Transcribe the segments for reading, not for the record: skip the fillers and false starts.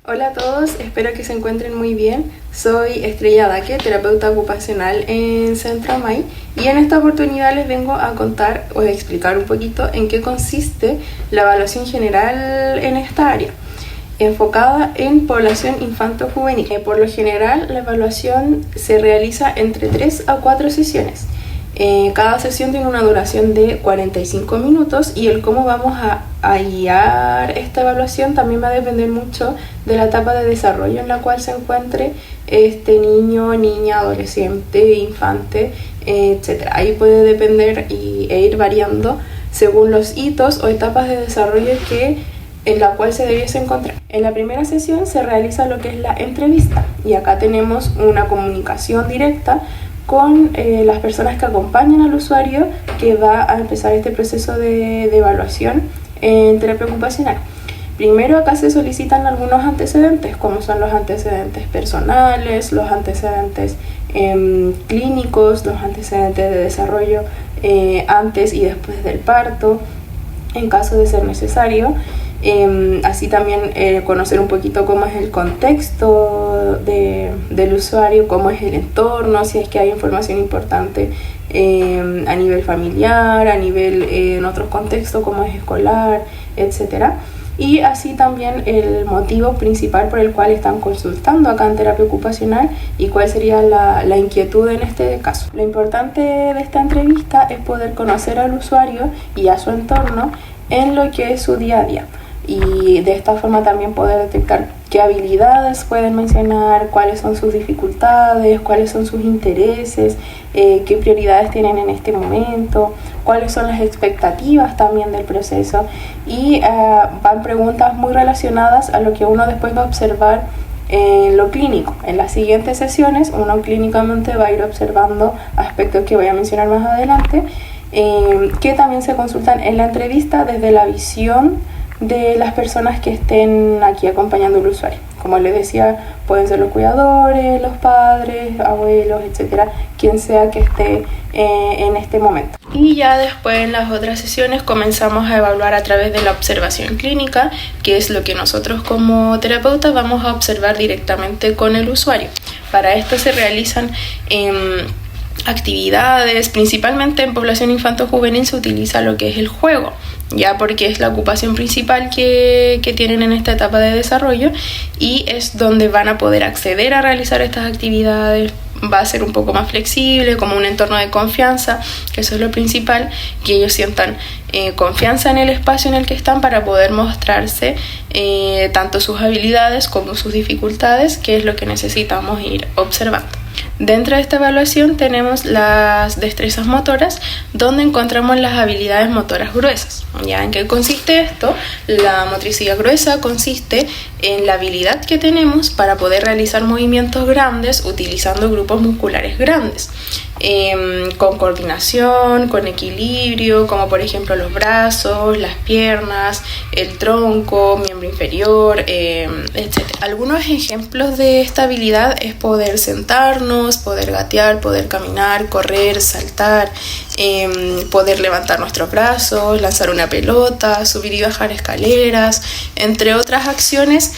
Hola a todos, espero que se encuentren muy bien. Soy Estrella Daque, terapeuta ocupacional en Centro Amay, y en esta oportunidad les vengo a contar o a explicar un poquito en qué consiste la evaluación general en esta área, enfocada en población infanto-juvenil. Por lo general, la evaluación se realiza entre 3 a 4 sesiones. Cada sesión tiene una duración de 45 minutos y el cómo vamos a guiar esta evaluación también va a depender mucho de la etapa de desarrollo en la cual se encuentre este niño, niña, adolescente, infante, etc. Ahí puede depender e ir variando según los hitos o etapas de desarrollo en la cual se debiese encontrar. En la primera sesión se realiza lo que es la entrevista y acá tenemos una comunicación directa con las personas que acompañan al usuario que va a empezar este proceso de evaluación en terapia ocupacional. Primero acá se solicitan algunos antecedentes, como son los antecedentes personales, los antecedentes clínicos, los antecedentes de desarrollo antes y después del parto, en caso de ser necesario. Así también conocer un poquito cómo es el contexto del usuario, cómo es el entorno, si es que hay información importante a nivel familiar, a nivel en otros contextos como es escolar, etc. Y así también el motivo principal por el cual están consultando acá en terapia ocupacional y cuál sería la inquietud en este caso. Lo importante de esta entrevista es poder conocer al usuario y a su entorno en lo que es su día a día, y de esta forma también poder detectar qué habilidades pueden mencionar, cuáles son sus dificultades, cuáles son sus intereses, qué prioridades tienen en este momento, cuáles son las expectativas también del proceso, y van preguntas muy relacionadas a lo que uno después va a observar en lo clínico. En las siguientes sesiones uno clínicamente va a ir observando aspectos que voy a mencionar más adelante, que también se consultan en la entrevista desde la visión de las personas que estén aquí acompañando al usuario. Como les decía, pueden ser los cuidadores, los padres, abuelos, etcétera, quien sea que esté en este momento. Y ya después en las otras sesiones comenzamos a evaluar a través de la observación clínica, que es lo que nosotros como terapeutas vamos a observar directamente con el usuario. Para esto se realizan actividades, principalmente en población infanto-juvenil se utiliza lo que es el juego, ya porque es la ocupación principal que tienen en esta etapa de desarrollo y es donde van a poder acceder a realizar estas actividades. Va a ser un poco más flexible, como un entorno de confianza, que eso es lo principal, que ellos sientan confianza en el espacio en el que están para poder mostrarse tanto sus habilidades como sus dificultades, que es lo que necesitamos ir observando. Dentro de esta evaluación tenemos las destrezas motoras, donde encontramos las habilidades motoras gruesas. ¿Ya? ¿En qué consiste esto? La motricidad gruesa consiste en la habilidad que tenemos para poder realizar movimientos grandes utilizando grupos musculares grandes, con coordinación, con equilibrio, como por ejemplo los brazos, las piernas, el tronco, miembro inferior, etc. Algunos ejemplos de esta habilidad es poder sentarnos, poder gatear, poder caminar, correr, saltar, poder levantar nuestros brazos, lanzar una pelota, subir y bajar escaleras, entre otras acciones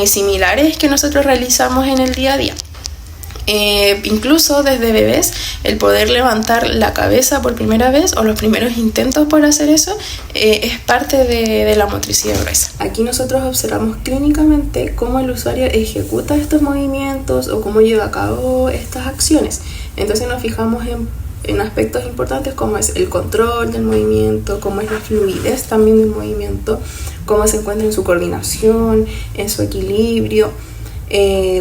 similares que nosotros realizamos en el día a día. Incluso desde bebés, el poder levantar la cabeza por primera vez o los primeros intentos por hacer eso es parte de la motricidad gruesa. Aquí nosotros observamos clínicamente cómo el usuario ejecuta estos movimientos o cómo lleva a cabo estas acciones. Entonces nos fijamos en aspectos importantes como es el control del movimiento, cómo es la fluidez también del movimiento, cómo se encuentra en su coordinación, en su equilibrio,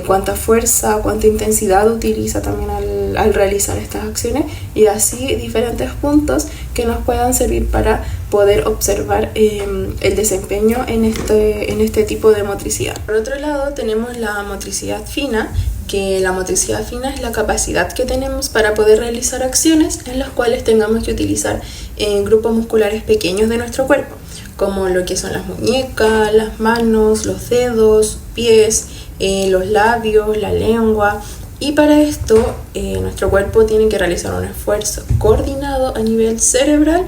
cuánta fuerza, cuánta intensidad utiliza también al realizar estas acciones, y así diferentes puntos que nos puedan servir para poder observar el desempeño en este tipo de motricidad. Por otro lado tenemos la motricidad fina, que la motricidad fina es la capacidad que tenemos para poder realizar acciones en las cuales tengamos que utilizar grupos musculares pequeños de nuestro cuerpo, como lo que son las muñecas, las manos, los dedos, pies, los labios, la lengua. Y para esto nuestro cuerpo tiene que realizar un esfuerzo coordinado a nivel cerebral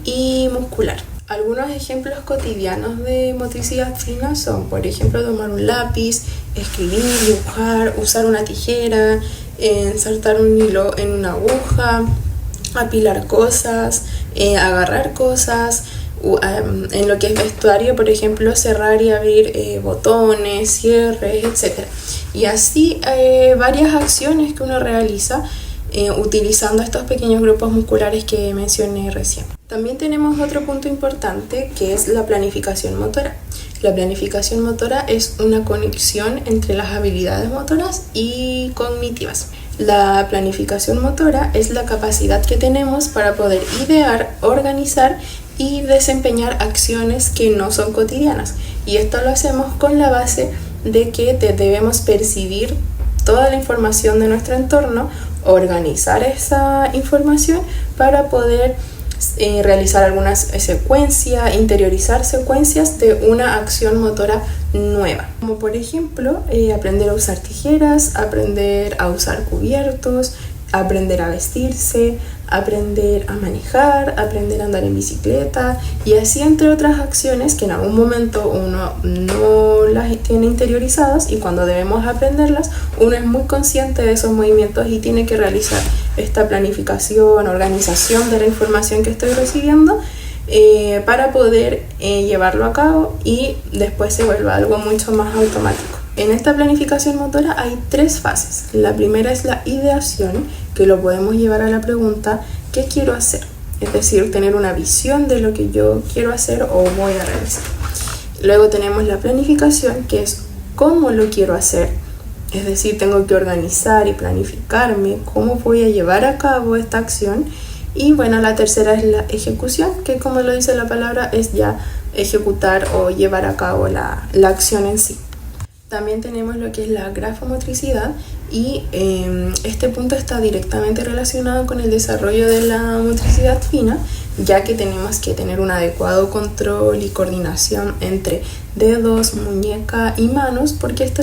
y muscular. Algunos ejemplos cotidianos de motricidad fina son, por ejemplo, tomar un lápiz, escribir, dibujar, usar una tijera, ensartar un hilo en una aguja, apilar cosas, agarrar cosas. En lo que es vestuario, por ejemplo, cerrar y abrir botones, cierres, etc. Y así varias acciones que uno realiza utilizando estos pequeños grupos musculares que mencioné recién. También tenemos otro punto importante que es la planificación motora. La planificación motora es una conexión entre las habilidades motoras y cognitivas. La planificación motora es la capacidad que tenemos para poder idear, organizar y desempeñar acciones que no son cotidianas. Y esto lo hacemos con la base de que debemos percibir toda la información de nuestro entorno, organizar esa información para poder realizar algunas secuencias, interiorizar secuencias de una acción motora nueva. Como por ejemplo, aprender a usar tijeras, aprender a usar cubiertos, aprender a vestirse, aprender a manejar, aprender a andar en bicicleta y así entre otras acciones que en algún momento uno no las tiene interiorizadas y cuando debemos aprenderlas uno es muy consciente de esos movimientos y tiene que realizar esta planificación, organización de la información que estoy recibiendo para poder llevarlo a cabo y después se vuelva algo mucho más automático. En esta planificación motora hay 3 fases. La primera es la ideación, que lo podemos llevar a la pregunta ¿qué quiero hacer? Es decir, tener una visión de lo que yo quiero hacer o voy a realizar. Luego tenemos la planificación, que es cómo lo quiero hacer. Es decir, tengo que organizar y planificarme cómo voy a llevar a cabo esta acción. Y bueno, la tercera es la ejecución, que como lo dice la palabra, es ya ejecutar o llevar a cabo la acción en sí. También tenemos lo que es la grafomotricidad y este punto está directamente relacionado con el desarrollo de la motricidad fina, ya que tenemos que tener un adecuado control y coordinación entre dedos, muñeca y manos, porque esto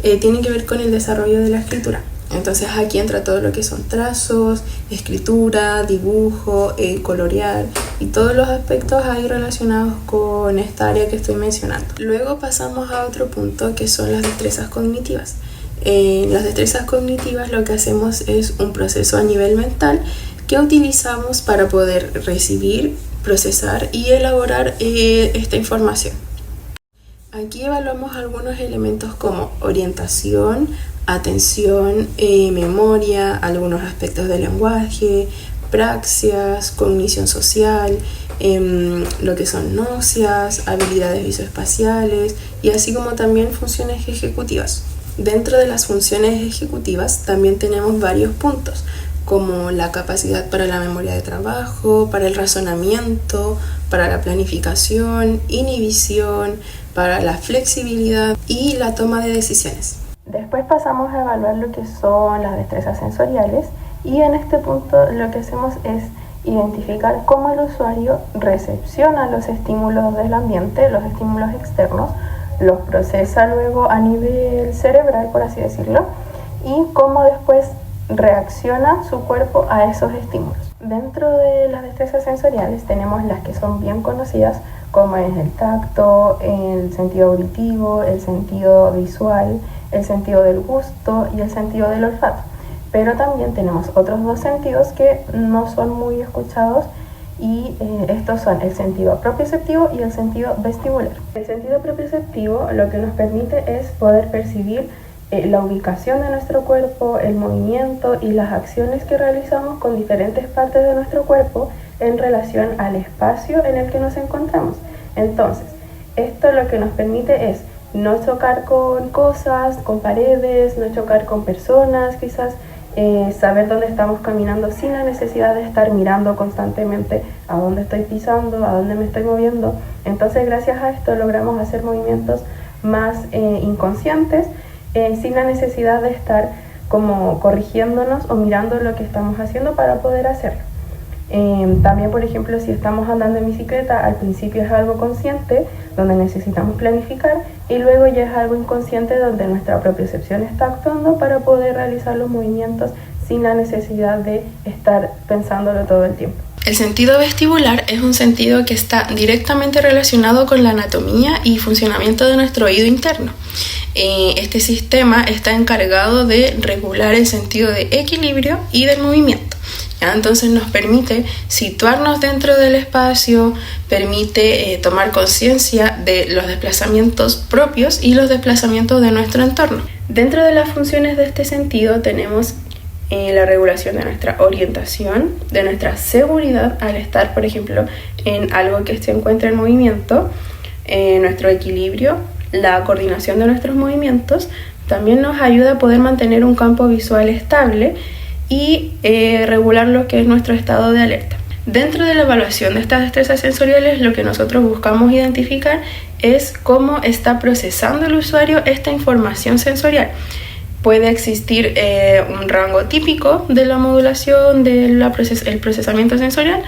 tiene que ver con el desarrollo de la escritura. Entonces aquí entra todo lo que son trazos, escritura, dibujo, colorear y todos los aspectos ahí relacionados con esta área que estoy mencionando. Luego pasamos a otro punto que son las destrezas cognitivas. Las destrezas cognitivas lo que hacemos es un proceso a nivel mental que utilizamos para poder recibir, procesar y elaborar esta información. Aquí evaluamos algunos elementos como orientación, atención, memoria, algunos aspectos del lenguaje, praxias, cognición social, lo que son nocias, habilidades visoespaciales y así como también funciones ejecutivas. Dentro de las funciones ejecutivas también tenemos varios puntos, como la capacidad para la memoria de trabajo, para el razonamiento, para la planificación, inhibición, para la flexibilidad y la toma de decisiones. Después pasamos a evaluar lo que son las destrezas sensoriales y en este punto lo que hacemos es identificar cómo el usuario recepciona los estímulos del ambiente, los estímulos externos, los procesa luego a nivel cerebral, por así decirlo, y cómo después reacciona su cuerpo a esos estímulos. Dentro de las destrezas sensoriales tenemos las que son bien conocidas, como es el tacto, el sentido auditivo, el sentido visual, el sentido del gusto y el sentido del olfato. Pero también tenemos otros 2 sentidos que no son muy escuchados y estos son el sentido propioceptivo y el sentido vestibular. El sentido propioceptivo lo que nos permite es poder percibir la ubicación de nuestro cuerpo, el movimiento y las acciones que realizamos con diferentes partes de nuestro cuerpo en relación al espacio en el que nos encontramos. Entonces, esto lo que nos permite es no chocar con cosas, con paredes, no chocar con personas, quizás saber dónde estamos caminando sin la necesidad de estar mirando constantemente a dónde estoy pisando, a dónde me estoy moviendo. Entonces, gracias a esto logramos hacer movimientos más inconscientes, sin la necesidad de estar como corrigiéndonos o mirando lo que estamos haciendo para poder hacerlo. También, por ejemplo, si estamos andando en bicicleta, al principio es algo consciente, donde necesitamos planificar, y luego ya es algo inconsciente, donde nuestra propiocepción está actuando para poder realizar los movimientos sin la necesidad de estar pensándolo todo el tiempo. El sentido vestibular es un sentido que está directamente relacionado con la anatomía y funcionamiento de nuestro oído interno. Este sistema está encargado de regular el sentido de equilibrio y del movimiento. Entonces nos permite situarnos dentro del espacio, permite tomar conciencia de los desplazamientos propios y los desplazamientos de nuestro entorno. Dentro de las funciones de este sentido tenemos la regulación de nuestra orientación, de nuestra seguridad al estar, por ejemplo, en algo que se encuentra en movimiento, nuestro equilibrio, la coordinación de nuestros movimientos. También nos ayuda a poder mantener un campo visual estable y regular lo que es nuestro estado de alerta. Dentro de la evaluación de estas destrezas sensoriales, lo que nosotros buscamos identificar es cómo está procesando el usuario esta información sensorial. Puede existir un rango típico de la modulación del procesamiento sensorial,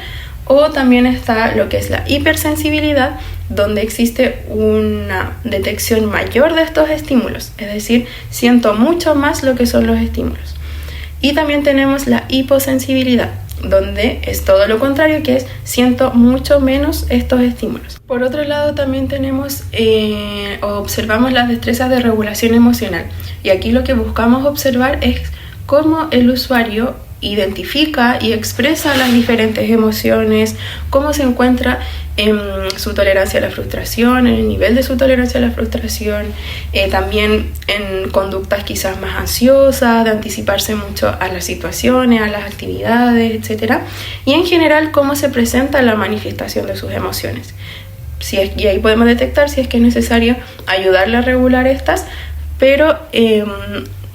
o también está lo que es la hipersensibilidad, donde existe una detección mayor de estos estímulos, es decir, siento mucho más lo que son los estímulos. Y también tenemos la hiposensibilidad, donde es todo lo contrario, que es siento mucho menos estos estímulos. Por otro lado, también tenemos observamos las destrezas de regulación emocional, y aquí lo que buscamos observar es cómo el usuario identifica y expresa las diferentes emociones, cómo se encuentra en su tolerancia a la frustración, en el nivel de su tolerancia a la frustración, también en conductas quizás más ansiosas, de anticiparse mucho a las situaciones, a las actividades, etc. Y en general cómo se presenta la manifestación de sus emociones. Y ahí podemos detectar si es que es necesario ayudarle a regular estas, pero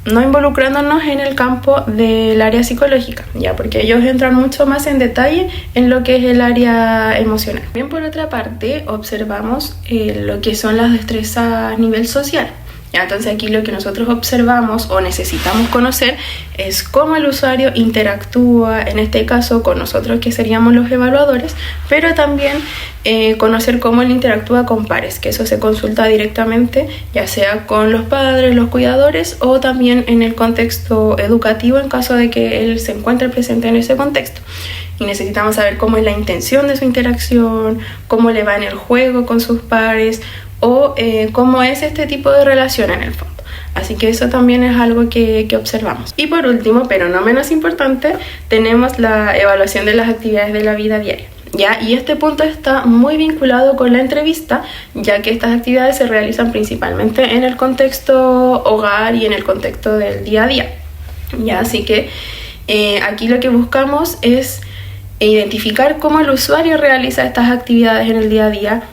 no involucrándonos en el campo del área psicológica, ya, porque ellos entran mucho más en detalle en lo que es el área emocional. Bien, por otra parte, observamos lo que son las destrezas a nivel social. Ya, entonces aquí lo que nosotros observamos o necesitamos conocer es cómo el usuario interactúa, en este caso con nosotros que seríamos los evaluadores, pero también conocer cómo él interactúa con pares, que eso se consulta directamente, ya sea con los padres, los cuidadores, o también en el contexto educativo en caso de que él se encuentre presente en ese contexto. Y necesitamos saber cómo es la intención de su interacción, cómo le va en el juego con sus pares, o cómo es este tipo de relación en el fondo. Así que eso también es algo que observamos. Y por último, pero no menos importante, tenemos la evaluación de las actividades de la vida diaria. ¿Ya? Y este punto está muy vinculado con la entrevista, ya que estas actividades se realizan principalmente en el contexto hogar y en el contexto del día a día. ¿Ya? Así que aquí lo que buscamos es identificar cómo el usuario realiza estas actividades en el día a día,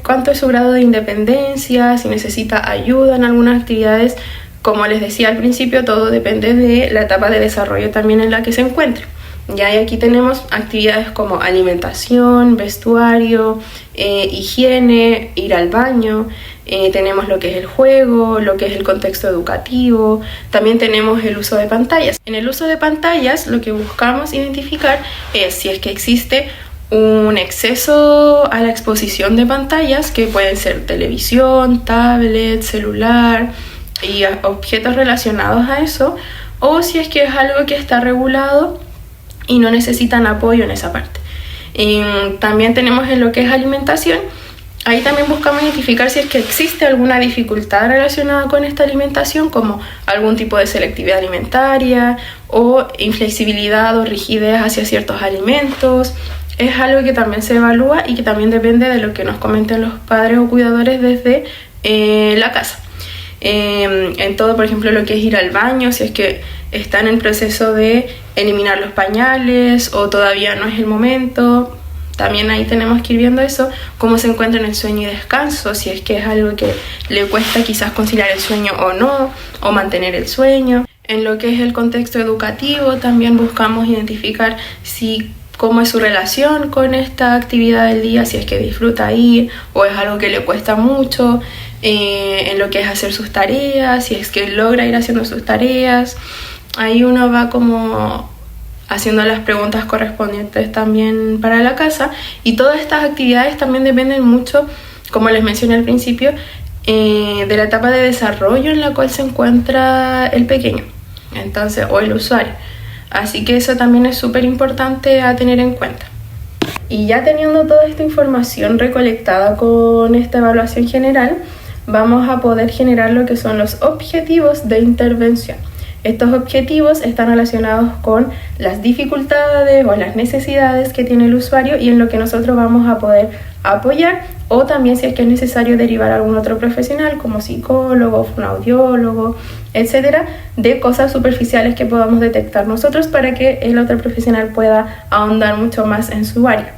cuánto es su grado de independencia, si necesita ayuda en algunas actividades. Como les decía al principio, todo depende de la etapa de desarrollo también en la que se encuentre. Ya, y aquí tenemos actividades como alimentación, vestuario, higiene, ir al baño, tenemos lo que es el juego, lo que es el contexto educativo, también tenemos el uso de pantallas. En el uso de pantallas lo que buscamos identificar es si es que existe un exceso a la exposición de pantallas, que pueden ser televisión, tablet, celular y objetos relacionados a eso, o si es que es algo que está regulado y no necesitan apoyo en esa parte. También tenemos en lo que es alimentación. Ahí también buscamos identificar si es que existe alguna dificultad relacionada con esta alimentación, como algún tipo de selectividad alimentaria o inflexibilidad o rigidez hacia ciertos alimentos. Es algo que también se evalúa y que también depende de lo que nos comenten los padres o cuidadores desde la casa. En todo, por ejemplo, lo que es ir al baño, si es que están en proceso de eliminar los pañales o todavía no es el momento. También ahí tenemos que ir viendo eso, cómo se encuentra en el sueño y descanso, si es que es algo que le cuesta quizás conciliar el sueño o no, o mantener el sueño. En lo que es el contexto educativo también buscamos identificar cómo es su relación con esta actividad del día, si es que disfruta ir o es algo que le cuesta mucho, en lo que es hacer sus tareas, si es que logra ir haciendo sus tareas. Ahí uno va como haciendo las preguntas correspondientes también para la casa, y todas estas actividades también dependen mucho, como les mencioné al principio, de la etapa de desarrollo en la cual se encuentra el pequeño, entonces, o el usuario. Así que eso también es súper importante a tener en cuenta. Y ya teniendo toda esta información recolectada con esta evaluación general, vamos a poder generar lo que son los objetivos de intervención. Estos objetivos están relacionados con las dificultades o las necesidades que tiene el usuario y en lo que nosotros vamos a poder apoyar, o también si es que es necesario derivar a algún otro profesional como psicólogo, fonoaudiólogo, etcétera, de cosas superficiales que podamos detectar nosotros para que el otro profesional pueda ahondar mucho más en su área.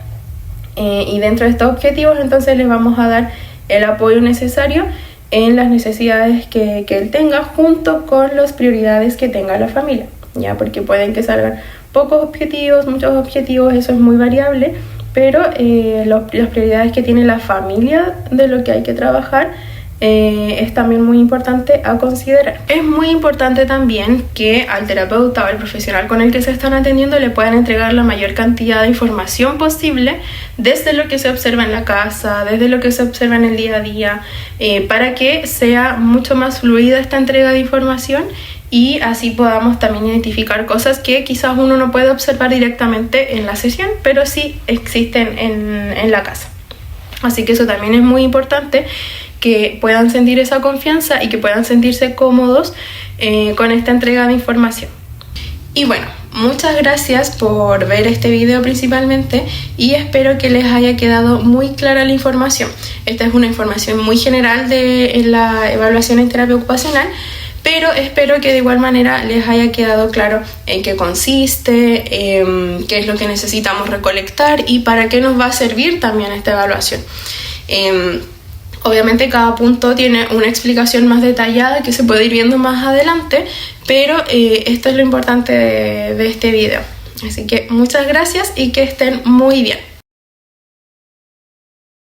Y dentro de estos objetivos entonces les vamos a dar el apoyo necesario en las necesidades que él tenga, junto con las prioridades que tenga la familia, ya, porque pueden que salgan pocos objetivos, muchos objetivos, eso es muy variable, pero las prioridades que tiene la familia de lo que hay que trabajar es también muy importante a considerar. Es muy importante también que al terapeuta o al profesional con el que se están atendiendo le puedan entregar la mayor cantidad de información posible desde lo que se observa en la casa, desde lo que se observa en el día a día, para que sea mucho más fluida esta entrega de información y así podamos también identificar cosas que quizás uno no puede observar directamente en la sesión, pero sí existen en la casa. Así que eso también es muy importante, que puedan sentir esa confianza y que puedan sentirse cómodos con esta entrega de información. Y bueno, muchas gracias por ver este video principalmente y espero que les haya quedado muy clara la información. Esta es una información muy general de la evaluación en terapia ocupacional, pero espero que de igual manera les haya quedado claro en qué consiste, qué es lo que necesitamos recolectar y para qué nos va a servir también esta evaluación. Obviamente cada punto tiene una explicación más detallada que se puede ir viendo más adelante, pero esto es lo importante de este video. Así que muchas gracias y que estén muy bien.